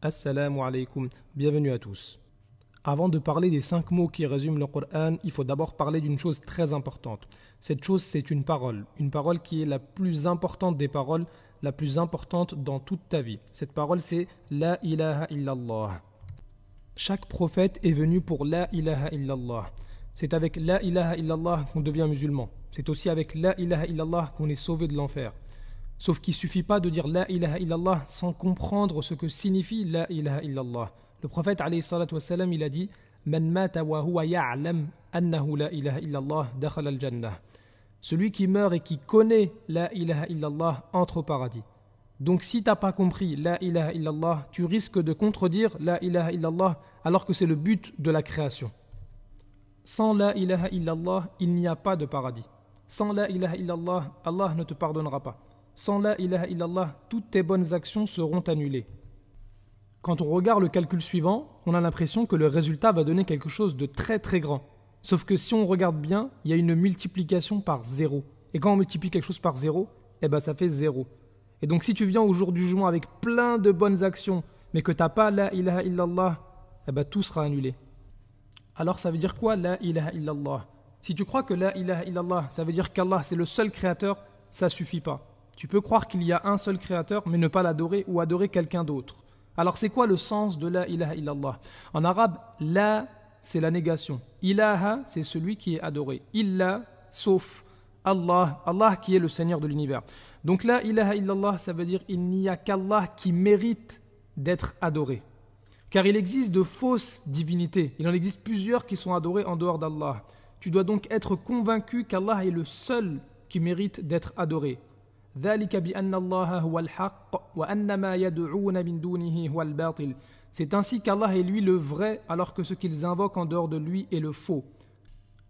Assalamu alaikum, bienvenue à tous. Avant de parler des 5 mots qui résument le Coran, il faut d'abord parler d'une chose très importante. Cette chose, c'est une parole qui est la plus importante des paroles, la plus importante dans toute ta vie. Cette parole, c'est La ilaha illallah. Chaque prophète est venu pour La ilaha illallah. C'est avec La ilaha illallah qu'on devient musulman. C'est aussi avec La ilaha illallah qu'on est sauvé de l'enfer. Sauf qu'il ne suffit pas de dire La ilaha illallah sans comprendre ce que signifie La ilaha illallah. Le prophète alayhi salatu wassalam, il a dit Man mata wa huwa ya'lam annahu la ilaha illallah dakhala al-jannah. Celui qui meurt et qui connaît La ilaha illallah entre au paradis. Donc si tu n'as pas compris La ilaha illallah, tu risques de contredire La ilaha illallah alors que c'est le but de la création. Sans La ilaha illallah, il n'y a pas de paradis. Sans La ilaha illallah, Allah ne te pardonnera pas. Sans La ilaha illallah, toutes tes bonnes actions seront annulées. Quand on regarde le calcul suivant, on a l'impression que le résultat va donner quelque chose de très très grand. Sauf que si on regarde bien, il y a une multiplication par 0. Et quand on multiplie quelque chose par 0, ça fait 0. Et donc si tu viens au jour du jugement avec plein de bonnes actions, mais que tu n'as pas La ilaha illallah, tout sera annulé. Alors ça veut dire quoi La ilaha illallah? Si tu crois que La ilaha illallah, ça veut dire qu'Allah c'est le seul créateur, ça suffit pas. Tu peux croire qu'il y a un seul créateur, mais ne pas l'adorer ou adorer quelqu'un d'autre. Alors c'est quoi le sens de La ilaha illallah? En arabe, La, c'est la négation. Ilaha, c'est celui qui est adoré. Illa, sauf. Allah, Allah qui est le Seigneur de l'univers. Donc La ilaha illallah, ça veut dire il n'y a qu'Allah qui mérite d'être adoré. Car il existe de fausses divinités. Il en existe plusieurs qui sont adorées en dehors d'Allah. Tu dois donc être convaincu qu'Allah est le seul qui mérite d'être adoré. C'est ainsi qu'Allah est lui le vrai, alors que ce qu'ils invoquent en dehors de lui est le faux.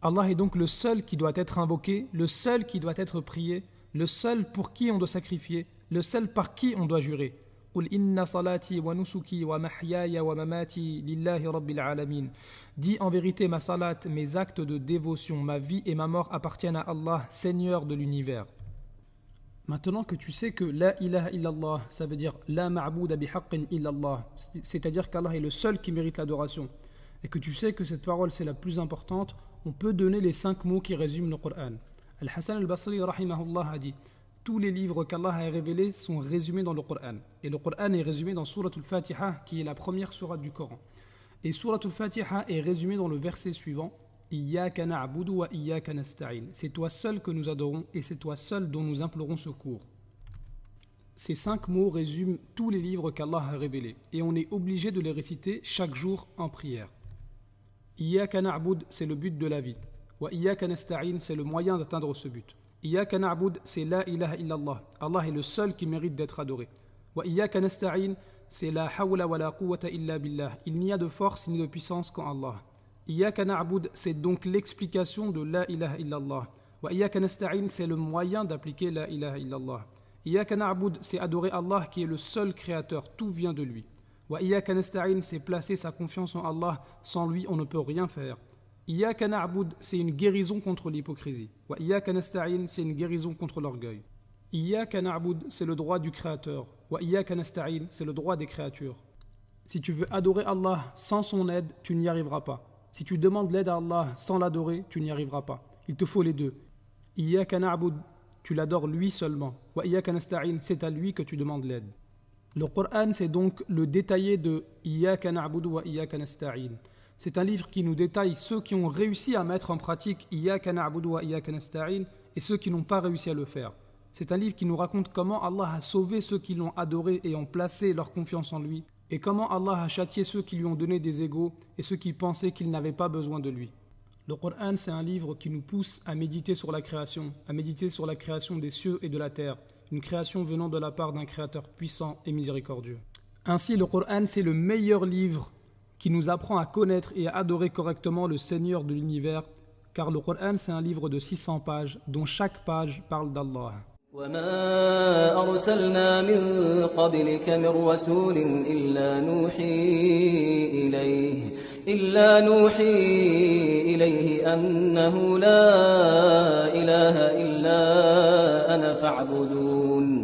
Allah est donc le seul qui doit être invoqué, le seul qui doit être prié, le seul pour qui on doit sacrifier, le seul par qui on doit jurer. Dis en vérité, ma salat, mes actes de dévotion, ma vie et ma mort appartiennent à Allah, Seigneur de l'univers. Maintenant que tu sais que La ilaha illallah, ça veut dire La ma'bouda bihaqqin illallah, c'est-à-dire qu'Allah est le seul qui mérite l'adoration, et que tu sais que cette parole c'est la plus importante, on peut donner les 5 mots qui résument le Coran. Al-Hassan al-Basri rahimahullah a dit tous les livres qu'Allah a révélés sont résumés dans le Coran. Et le Coran est résumé dans Surat al-Fatiha, qui est la première sourate du Coran. Et Surat al-Fatiha est résumé dans le verset suivant Iyyaka na'budu wa iyyaka nasta'in. C'est toi seul que nous adorons et c'est toi seul dont nous implorons secours. Ces 5 mots résument tous les livres qu'Allah a révélés et on est obligé de les réciter chaque jour en prière. Iyyaka na'bud, c'est le but de la vie. Wa iyyaka nasta'in, c'est le moyen d'atteindre ce but. Iyyaka na'bud, c'est La ilaha illallah. Allah est le seul qui mérite d'être adoré. Wa iyyaka nasta'in, c'est La hawla wa la quwwata illa billah. Il n'y a de force ni de puissance qu'en Allah. Iyyaka na'bud, c'est donc l'explication de La ilaha illallah. Wa iyyaka nasta'in, c'est le moyen d'appliquer La ilaha illallah. Iyyaka na'bud, c'est adorer Allah qui est le seul créateur, tout vient de lui. Wa iyyaka nasta'in, c'est placer sa confiance en Allah, sans lui on ne peut rien faire. Iyyaka na'bud, c'est une guérison contre l'hypocrisie. Wa iyyaka nasta'in, c'est une guérison contre l'orgueil. Iyyaka na'bud, c'est le droit du créateur. Wa iyyaka nasta'in, c'est le droit des créatures. Si tu veux adorer Allah sans son aide, tu n'y arriveras pas. Si tu demandes l'aide à Allah sans l'adorer, tu n'y arriveras pas. Il te faut les deux. Iyyaka na'bud, tu l'adores lui seulement. Wa iyyaka nasta'in, c'est à lui que tu demandes l'aide. Le Coran, c'est donc le détaillé de Iyyaka na'budu wa iyyaka nasta'in. C'est un livre qui nous détaille ceux qui ont réussi à mettre en pratique Iyyaka na'budu wa iyyaka nasta'in et ceux qui n'ont pas réussi à le faire. C'est un livre qui nous raconte comment Allah a sauvé ceux qui l'ont adoré et ont placé leur confiance en lui, et comment Allah a châtié ceux qui lui ont donné des égaux et ceux qui pensaient qu'ils n'avaient pas besoin de lui. Le Coran, c'est un livre qui nous pousse à méditer sur la création des cieux et de la terre, une création venant de la part d'un créateur puissant et miséricordieux. Ainsi, le Coran, c'est le meilleur livre qui nous apprend à connaître et à adorer correctement le Seigneur de l'univers, car le Coran, c'est un livre de 600 pages, dont chaque page parle d'Allah. وما أرسلنا من قبلك من رسول إلا نوحي إليه أنه لا إله إلا أنا فاعبدون